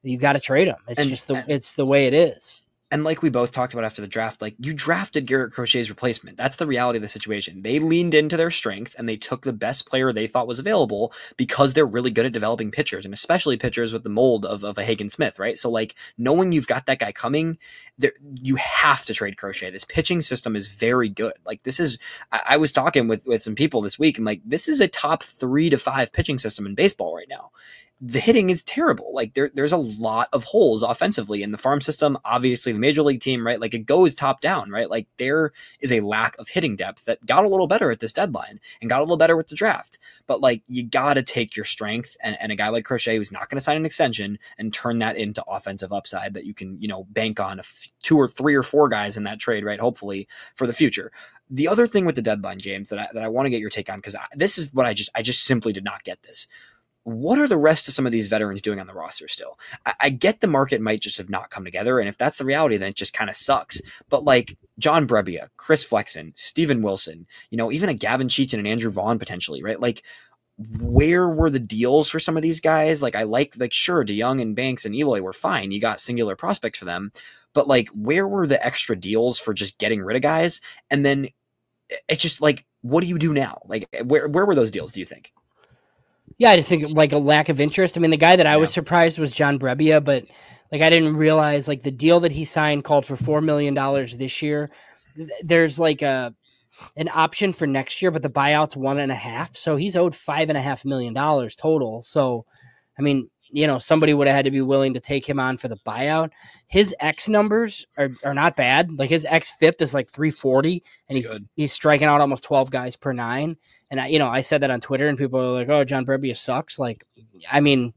S2: you got to trade them. It's the way it is.
S1: And like we both talked about after the draft, like you drafted Garrett Crochet's replacement. That's the reality of the situation. They leaned into their strength and they took the best player they thought was available because they're really good at developing pitchers, and especially pitchers with the mold of a Hagen Smith, right? So like knowing you've got that guy coming, you have to trade Crochet. This pitching system is very good. Like this is, I was talking with some people this week, and like this is a top 3 to 5 pitching system in baseball right now. The hitting is terrible. Like there's a lot of holes offensively in the farm system. Obviously the major league team, right? Like it goes top down, right? Like there is a lack of hitting depth that got a little better at this deadline and got a little better with the draft. But like you got to take your strength and a guy like Crochet who's not going to sign an extension and turn that into offensive upside that you can, bank on 2 or 3 or 4 guys in that trade, right? Hopefully for the future. The other thing with the deadline, James, that I want to get your take on, because this is what I just simply did not get this. What are the rest of some of these veterans doing on the roster still? I get the market might just have not come together, and if that's the reality, then it just kind of sucks. But like John Brebbia, Chris Flexen, Steven Wilson, even a Gavin Cheech and an Andrew Vaughn potentially, right? Like where were the deals for some of these guys? Like sure, DeYoung and Banks and Eloy were fine. You got singular prospects for them, but like where were the extra deals for just getting rid of guys? And then it's just like, what do you do now? Like where were those deals, do you think?
S2: Yeah, I just think like a lack of interest. I mean, the guy that I was surprised was John Brebbia, but like I didn't realize like the deal that he signed called for $4 million this year. There's like an option for next year, but the buyout's 1.5, so he's owed $5.5 million total. So, I mean, somebody would have had to be willing to take him on for the buyout. His X numbers are not bad. Like his X FIP is like 340, and he's striking out almost 12 guys per 9. And I said that on Twitter, and people are like, "Oh, John Brebbia sucks." Like, I mean,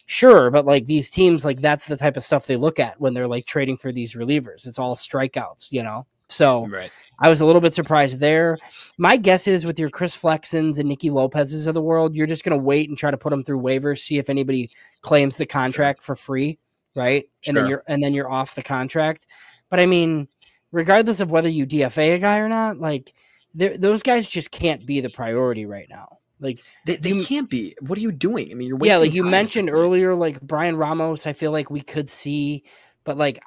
S2: Sure, but like these teams, like that's the type of stuff they look at when they're like trading for these relievers. It's all strikeouts, you know? So
S1: Right.
S2: I was a little bit surprised there. My guess is with your Chris Flexens and Nicky Lopez's of the world, you're just going to wait and try to put them through waivers, see if anybody claims the contract for free, right?
S1: Sure.
S2: And then you're off the contract. But I mean, regardless of whether you DFA a guy or not, like those guys just can't be the priority right now. Like
S1: they can't be. What are you doing? I mean, you're wasting
S2: like you
S1: time
S2: mentioned earlier, like Brian Ramos, I feel like we could see, but like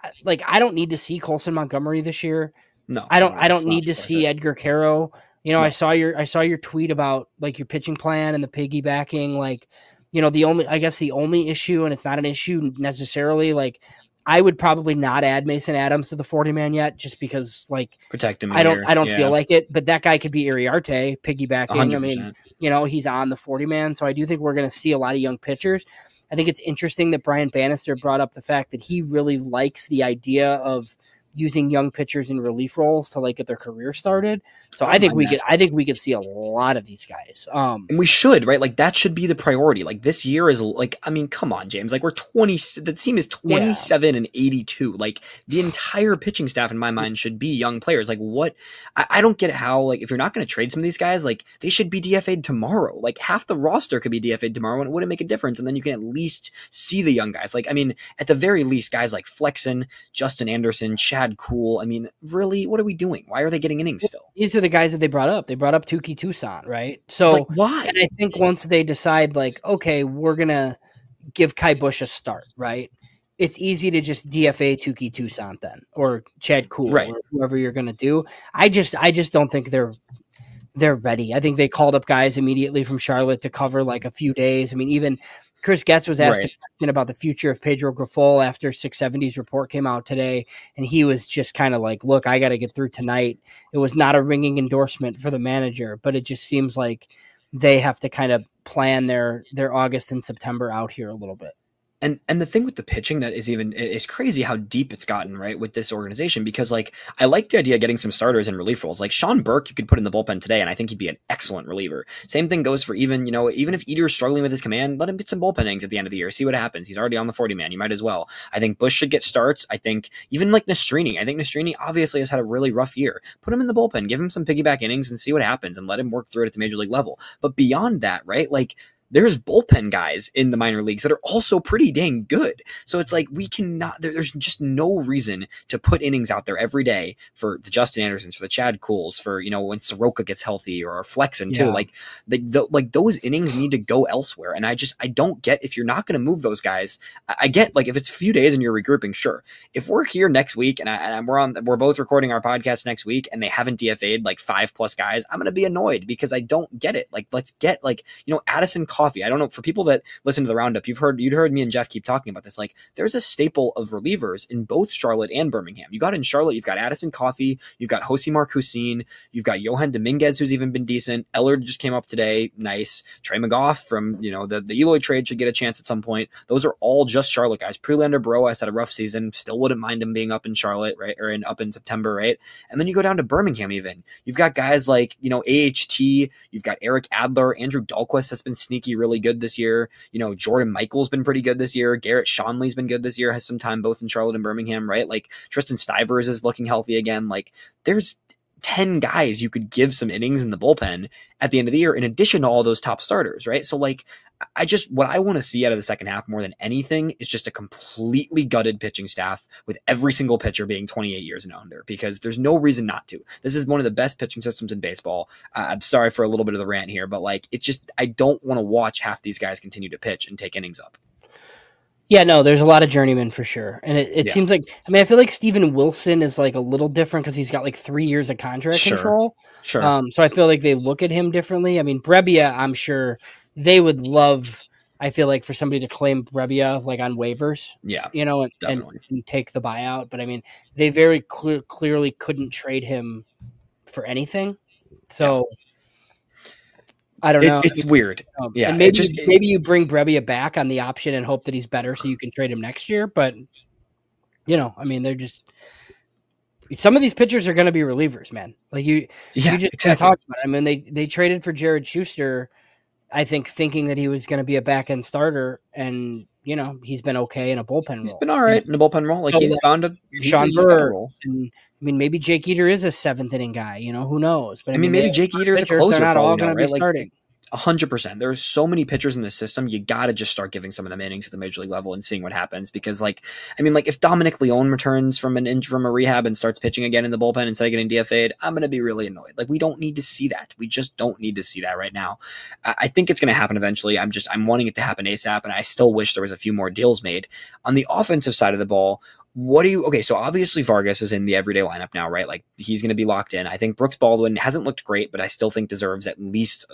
S2: I don't need to see Colson Montgomery this year.
S1: No,
S2: I don't need to see Edgar Caro. You know,
S1: No.
S2: I saw your tweet about like your pitching plan and the piggybacking. Like, you know, the only issue, and it's not an issue necessarily, like I would probably not add Mason Adams to the 40-man yet, just because like
S1: protect him.
S2: I don't feel like it, but that guy could be Iriarte piggybacking.
S1: 100%.
S2: I mean, you know, he's on the 40-man, so I do think we're going to see a lot of young pitchers. I think it's interesting that Brian Bannister brought up the fact that he really likes the idea of using young pitchers in relief roles to like get their career started. So I think we could see a lot of these guys.
S1: And we should, right? Like that should be the priority. Like this year is like, I mean, come on, James. Like we're 20, the team is 27 and 82. Like the entire pitching staff in my mind should be young players. Like what, I don't get how, like if you're not going to trade some of these guys, like they should be DFA'd tomorrow. Like half the roster could be DFA'd tomorrow and it wouldn't make a difference. And then you can at least see the young guys. Like, I mean, at the very least, guys like Flexen, Justin Anderson, Chad Cool. I mean, really, what are we doing? Why are they getting innings still?
S2: These are the guys that they brought up. They brought up Tukey Toussaint, right? So
S1: like, why?
S2: And I think once they decide, like, okay, we're gonna give Kai Busch a start, right? It's easy to just DFA Tukey Toussaint then, or Chad Cool,
S1: right,
S2: or whoever you're gonna do. I just don't think they're ready. I think they called up guys immediately from Charlotte to cover like a few days. I mean, even Chris Getz was asked a question about the future of Pedro Grifol after 670's report came out today, and he was just kind of like, look, I got to get through tonight. It was not a ringing endorsement for the manager, but it just seems like they have to kind of plan their August and September out here a little bit.
S1: And the thing with the pitching that is crazy how deep it's gotten, right, with this organization, because like I like the idea of getting some starters in relief roles. Like Sean Burke, you could put in the bullpen today, and I think he'd be an excellent reliever. Same thing goes for even if Eater's struggling with his command, let him get some bullpen innings at the end of the year, see what happens. He's already on the 40-man. You might as well. I think Busch should get starts. I think even like Nastrini. I think Nastrini obviously has had a really rough year. Put him in the bullpen, give him some piggyback innings and see what happens, and let him work through it at the major league level. But beyond that, right, like there's bullpen guys in the minor leagues that are also pretty dang good. So it's like we cannot, there's just no reason to put innings out there every day for the Justin Andersons, for the Chad Cools, for, when Soroka gets healthy, or Flexen too. Like like those innings need to go elsewhere. And I don't get, if you're not going to move those guys, I get like if it's a few days and you're regrouping, sure. If we're here next week and we're both recording our podcast next week and they haven't DFA'd like 5+ guys, I'm going to be annoyed because I don't get it. Like, let's get Addison Coffey. I don't know, for people that listen to the roundup, you'd heard me and Jeff keep talking about this. Like there's a staple of relievers in both Charlotte and Birmingham. You got in Charlotte, you've got Addison Coffey, you've got Jose Marcusin, you've got Johan Dominguez, who's even been decent. Ellard just came up today. Nice. Trey McGough from, the Eloy trade should get a chance at some point. Those are all just Charlotte guys. Prelander Baroas had a rough season. Still wouldn't mind him being up in Charlotte, right? Or up in September, right? And then you go down to Birmingham even. You've got guys like, AHT, you've got Eric Adler, Andrew Dahlquist has been sneaky really good this year. Jordan Michael's been pretty good this year. Garrett Shanley's been good this year, has some time both in Charlotte and Birmingham, right? Like Tristan Stivers is looking healthy again. Like there's 10 guys you could give some innings in the bullpen at the end of the year in addition to all those top starters, right? So like what I want to see out of the second half more than anything is just a completely gutted pitching staff with every single pitcher being 28 years and under, because there's no reason not to. This is one of the best pitching systems in baseball. I'm sorry for a little bit of the rant here, but like it's just, I don't want to watch half these guys continue to pitch and take innings up.
S2: Yeah, no, there's a lot of journeymen for sure. And it seems like, I feel like Steven Wilson is like a little different because he's got like 3 years of contract control.
S1: Sure.
S2: So I feel like they look at him differently. Brebbia, I'm sure they would love, I feel like, for somebody to claim Brebbia like on waivers.
S1: Yeah,
S2: and take the buyout. But they very clearly couldn't trade him for anything. So I don't know.
S1: It's weird. Yeah,
S2: and maybe you bring Brebbia back on the option and hope that he's better so you can trade him next year. But, they're just – some of these pitchers are going to be relievers, man. Like you just
S1: exactly.
S2: talked about it. They traded for Jared Schuster I think thinking that he was going to be a back end starter, and he's been okay in a bullpen
S1: He's
S2: role.
S1: been all right in a bullpen role. Like,
S2: So,
S1: he's found a
S2: Sean
S1: he's got a
S2: Burr,
S1: role.
S2: and I mean, maybe Jake Eater is a 7th inning guy. Who knows? But
S1: I mean, maybe Jake Eater is a closer.
S2: They're not
S1: all
S2: all going to be starting.
S1: 100%. There are so many pitchers in the system. You got to just start giving some of them innings at the major league level and seeing what happens. Because, if Dominic Leone returns from a rehab and starts pitching again in the bullpen instead of getting DFA'd, I'm going to be really annoyed. Like, we don't need to see that. We just don't need to see that right now. I think it's going to happen eventually. I'm wanting it to happen ASAP, and I still wish there was a few more deals made. On the offensive side of the ball, so obviously Vargas is in the everyday lineup now, right? Like, he's going to be locked in. I think Brooks Baldwin hasn't looked great, but I still think deserves at least,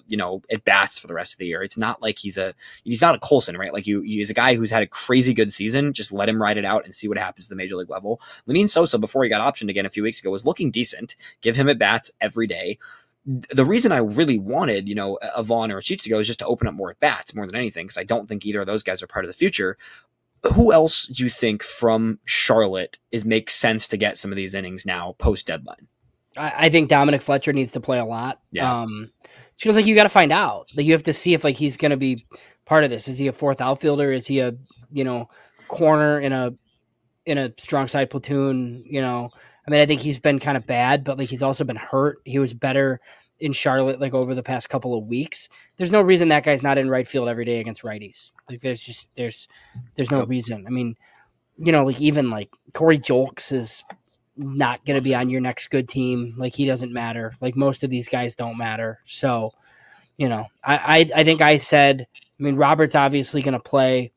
S1: at bats for the rest of the year. It's not like he's not a Colson, right? Like, he's a guy who's had a crazy good season. Just let him ride it out and see what happens at the major league level. Lenyn Sosa, before he got optioned again a few weeks ago, was looking decent. Give him at bats every day. The reason I really wanted, a Vaughn or a Sheets to go is just to open up more at bats more than anything, because I don't think either of those guys are part of the future. Who else do you think from Charlotte makes sense to get some of these innings now post deadline?
S2: I think Dominic Fletcher needs to play a lot.
S1: Yeah.
S2: It feels like you got to find out. Like, you have to see if he's going to be part of this. Is he a fourth outfielder? Is he a corner in a strong side platoon? I think he's been kind of bad, but he's also been hurt. He was better in Charlotte over the past couple of weeks. There's no reason that guy's not in right field every day against righties. There's no reason. I mean, even Corey Julks is not going to be on your next good team. He doesn't matter. Most of these guys don't matter. So, I think I said, Robert's obviously going to play,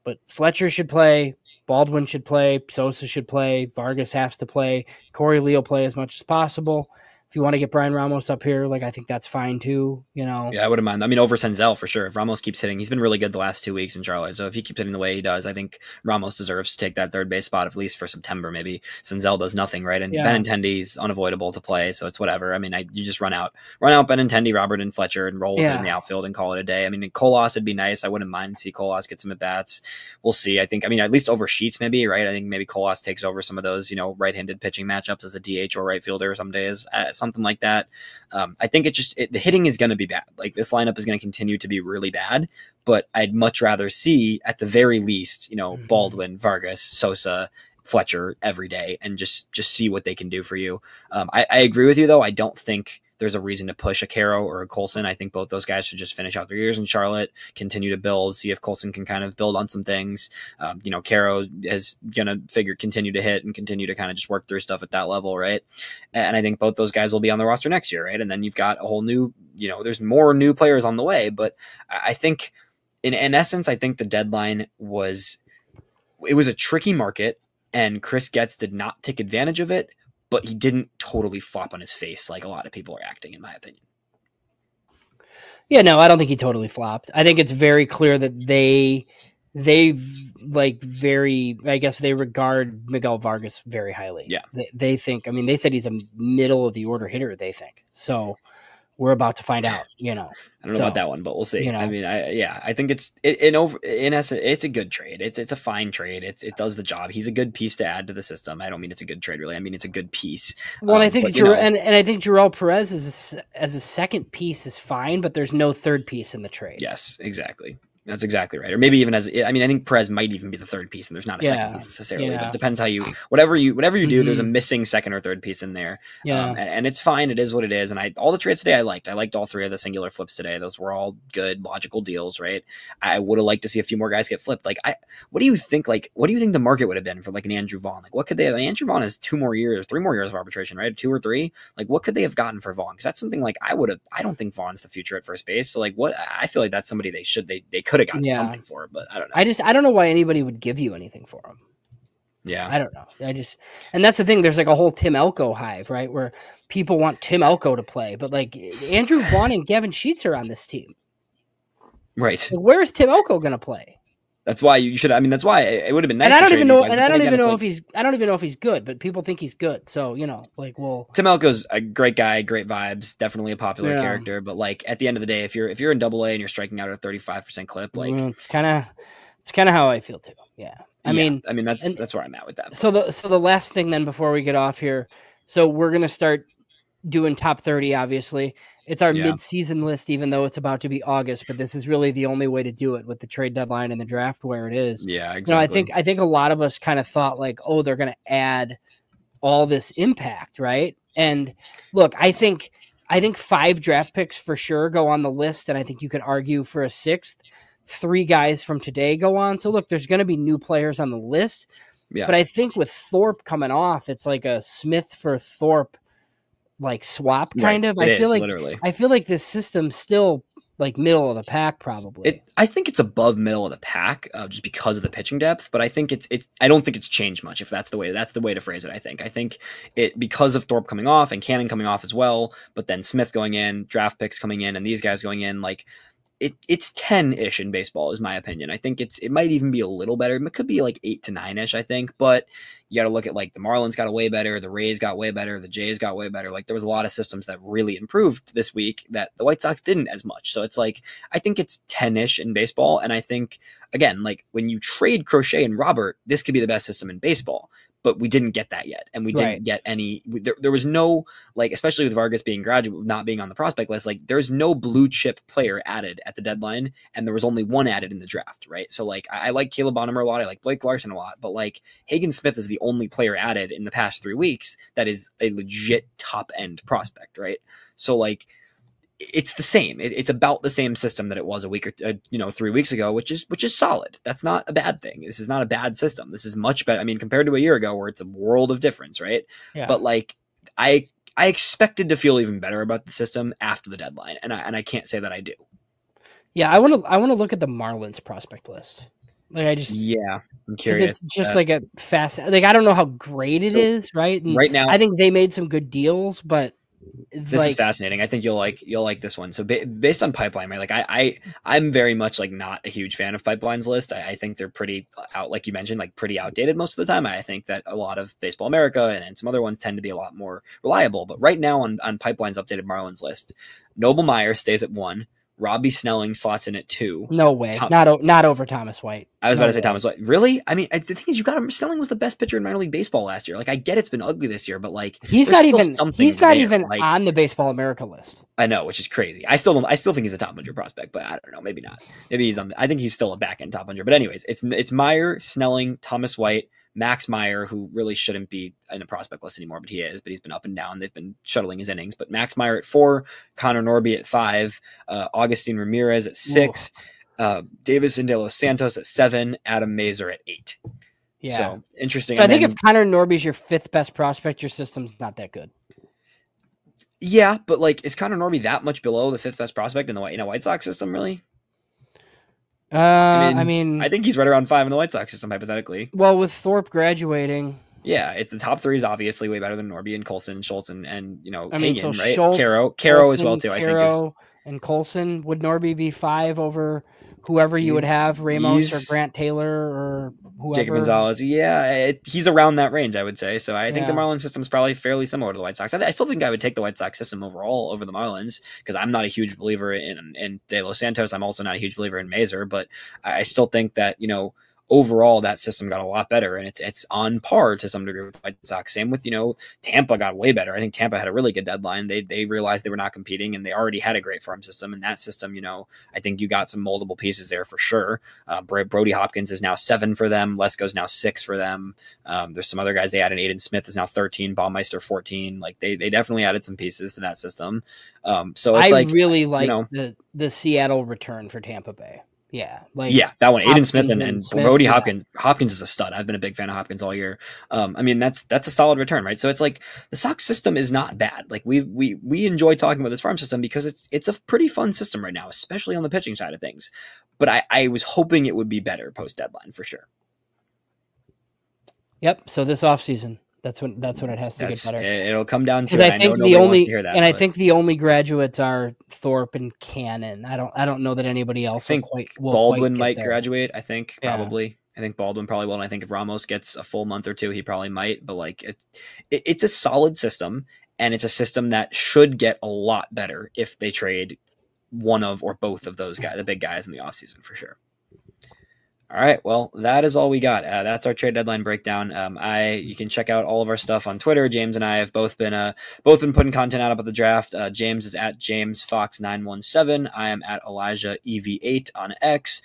S2: but Fletcher should play. Baldwin should play. Sosa should play. Vargas has to play. Corey Lee will play as much as possible. If you want to get Brian Ramos up here, I think that's fine too, Yeah,
S1: I wouldn't mind. Over Senzel for sure. If Ramos keeps hitting, he's been really good the last 2 weeks in Charlotte. So if he keeps hitting the way he does, I think Ramos deserves to take that third base spot at least for September. Maybe Senzel does nothing, right? And Benintendi's unavoidable to play, so it's whatever. You just run out Benintendi, Robert, and Fletcher and roll with it in the outfield and call it a day. Colas would be nice. I wouldn't mind to see Colas get some at bats. We'll see. I think, at least over Sheets maybe, right? I think maybe Colas takes over some of those, right-handed pitching matchups as a DH or right fielder some days, something like that. I think the hitting is going to be bad. This lineup is going to continue to be really bad, but I'd much rather see at the very least, Baldwin, Vargas, Sosa, Fletcher every day and just see what they can do for you. I agree with you though. I don't think there's a reason to push a Caro or a Colson. I think both those guys should just finish out their years in Charlotte, continue to build, see if Colson can kind of build on some things. Caro is going to continue to hit and continue to kind of just work through stuff at that level, right? And I think both those guys will be on the roster next year, right? And then you've got a whole new, there's more new players on the way. But I think, in essence, I think the deadline was a tricky market, and Chris Getz did not take advantage of it, but he didn't totally flop on his face like a lot of people are acting, in my opinion.
S2: Yeah, no, I don't think he totally flopped. I think it's very clear that they regard Miguel Vargas very highly.
S1: Yeah.
S2: They think, they said he's a middle of the order hitter, they think. So we're about to find out,
S1: I don't know about that one, but we'll see. I think in essence, it's a good trade. It's a fine trade. It does the job. He's a good piece to add to the system. I don't mean it's a good trade, really. I mean, it's a good piece.
S2: Well, I think I think Jarrell Perez as a second piece is fine, but there's no third piece in the trade.
S1: Yes, exactly. That's exactly right. Or maybe even I think Perez might even be the third piece, and there's not a second piece necessarily. Yeah. But it depends how whatever you do, there's a missing second or third piece in there.
S2: Yeah.
S1: And it's fine. It is what it is. And all the trades today I liked all three of the singular flips today. Those were all good, logical deals, right? I would have liked to see a few more guys get flipped. What do you think the market would have been for an Andrew Vaughn? What could they have? Andrew Vaughn has 3 more years of arbitration, right? 2 or 3. What could they have gotten for Vaughn? Because that's something I don't think Vaughn's the future at first base. So I feel like that's somebody they could have gotten something for, but I don't know.
S2: I don't know why anybody would give you anything for him.
S1: Yeah.
S2: I don't know. And that's the thing. There's a whole Tim Elko hive, right? Where people want Tim Elko to play, but Andrew Vaughn and Gavin Sheets are on this team.
S1: Right.
S2: Where is Tim Elko going to play?
S1: That's why you should. that's why it would have been nice.
S2: And I don't even know. And I don't even know if he's good. But people think he's good. So
S1: Tim Elko's a great guy, great vibes, definitely a popular character. But at the end of the day, if you're in Double A and you're striking out at a 35% clip,
S2: it's kind of how I feel too. Yeah. I mean
S1: that's where I'm at with that.
S2: So the last thing then before we get off here, so we're gonna start doing top 30, obviously. It's our
S1: Yeah.
S2: mid-season list, even though it's about to be August, but this is really the only way to do it with the trade deadline and the draft where it is.
S1: Yeah,
S2: You know,
S1: exactly.
S2: I think a lot of us kind of thought like, oh, they're going to add all this impact, right? And look, I think 5 draft picks for sure go on the list, and I think you could argue for a 6th. 3 guys from today go on. So look, there's going to be new players on the list.
S1: Yeah.
S2: But I think with Thorpe coming off, it's like a Smith for Thorpe like swap kind of. I feel like this system's still like middle of the pack probably.
S1: I think it's above middle of the pack just because of the pitching depth, but I think it's I don't think it's changed much if that's the way to phrase it. I think it because of Thorpe coming off and Cannon coming off as well, but then Smith going in, draft picks coming in, and these guys going in, like it's 10-ish in baseball is my opinion. I think it might even be a little better. It could be like 8 to 9-ish, I think, but you got to look at like the Marlins got way better, the Rays got way better, the Jays got way better. Like there was a lot of systems that really improved this week that the White Sox didn't as much. So it's like I think it's 10-ish in baseball, and I think again, like when you trade Crochet and Robert, this could be the best system in baseball. But we didn't get that yet. And we didn't get any, there was no, like, especially with Vargas being graduate, not being on the prospect list, like there's no blue chip player added at the deadline. And there was only one added in the draft, right? So like, I like Caleb Bonham a lot. I like Blake Larson a lot, but like Hagen Smith is the only player added in the past 3 weeks that is a legit top end prospect, right? So like, it's the same. It's about the same system that it was a week or 3 weeks ago, which is solid. That's not a bad thing. This is not a bad system. This is much better. I mean, compared to a year ago, where it's a world of difference, right? Yeah. But like, I expected to feel even better about the system after the deadline, and I can't say that I do.
S2: Yeah, I want to look at the Marlins prospect list. Like
S1: I'm curious.
S2: It's just like a fast. Like I don't know how great it is, right? And
S1: right now,
S2: I think they made some good deals, but.
S1: This is fascinating. I think you'll like this one. So based on pipeline, right? Like I'm very much like not a huge fan of pipelines list. I think they're pretty out, like you mentioned, like pretty outdated most of the time. I think that a lot of Baseball America and some other ones tend to be a lot more reliable. But right now on pipeline's updated Marlins list, Noble Meyer stays at 1. Robbie Snelling slots in at 2.
S2: No way. Not over Thomas White.
S1: I was about to say Thomas White. Really? I mean, the thing is, you got him. Snelling was the best pitcher in minor league baseball last year. Like, I get it's been ugly this year, but like,
S2: he's not even like, on the Baseball America list.
S1: I know, which is crazy. I still think he's a top 100 prospect, but I don't know. Maybe not. Maybe he's on. I think he's still a back end top 100. But anyways, it's Meyer, Snelling, Thomas White, Max Meyer, who really shouldn't be in a prospect list anymore, but he is. But he's been up and down. They've been shuttling his innings. But Max Meyer at 4, Connor Norby at 5, Augustin Ramirez at 6, Davis and De Los Santos at 7, Adam Mazur at 8. Yeah. So interesting.
S2: So I think if Connor Norby's your 5th best prospect, your system's not that good.
S1: Yeah, but like, is Connor Norby that much below the 5th best prospect in the White Sox system, really?
S2: I mean,
S1: I think he's right around 5 in the White Sox system, hypothetically.
S2: Well, with Thorpe graduating,
S1: yeah, it's the top 3 is obviously way better than Norby and Colson, Schultz, and Hagen,
S2: so
S1: right?
S2: Schultz,
S1: Caro as well too.
S2: Caro,
S1: I think
S2: and Colson. Would Norby be 5 over whoever you would have, Ramos or Grant Taylor or whoever?
S1: Jacob Gonzalez. Yeah, he's around that range, I would say. So I think the Marlins system is probably fairly similar to the White Sox. I still think I would take the White Sox system overall over the Marlins because I'm not a huge believer in De Los Santos. I'm also not a huge believer in Mazur, but I still think that, overall that system got a lot better, and it's on par to some degree with the White Sox. Same with, Tampa got way better. I think Tampa had a really good deadline. They realized they were not competing, and they already had a great farm system. And that system, I think you got some moldable pieces there for sure. Brody Hopkins is now 7 for them. Lesko's now 6 for them. There's some other guys they added. Aiden Smith is now 13. Baumeister 14. Like they definitely added some pieces to that system. So it's
S2: really like the Seattle return for Tampa Bay. Yeah,
S1: that one. Aiden Smith and Brody Hopkins. Hopkins is a stud. I've been a big fan of Hopkins all year. I mean, that's a solid return, right? So it's like the Sox system is not bad. Like we enjoy talking about this farm system because it's a pretty fun system right now, especially on the pitching side of things. But I was hoping it would be better post deadline for sure.
S2: Yep. So this offseason, that's when it has to get better.
S1: It'll come down to.
S2: I think I think the only graduates are Thorpe and Cannon. I don't know that anybody else.
S1: I think Baldwin might graduate. I think probably. I think Baldwin probably will. And I think if Ramos gets a full month or 2, he probably might. But like it's a solid system, and it's a system that should get a lot better if they trade one of or both of those guys, the big guys in the offseason for sure. All right. Well, that is all we got. That's our trade deadline breakdown. You can check out all of our stuff on Twitter. James and I have both been putting content out about the draft. James is at JamesFox917. I am at ElijahEV8 on X.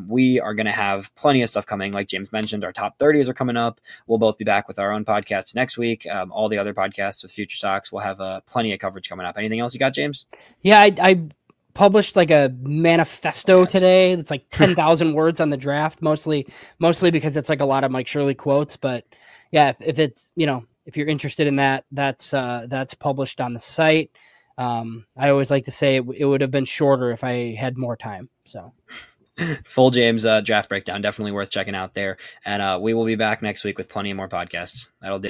S1: We are going to have plenty of stuff coming. Like James mentioned, our top 30s are coming up. We'll both be back with our own podcasts next week. All the other podcasts with Future Sox will have plenty of coverage coming up. Anything else you got, James?
S2: Yeah, I published like a manifesto today. It's like 10,000 words on the draft, mostly because it's like a lot of Mike Shirley quotes. But yeah, if it's, if you're interested in that, that's published on the site. I always like to say it would have been shorter if I had more time. So
S1: full James draft breakdown, definitely worth checking out there. And we will be back next week with plenty more podcasts. That'll do.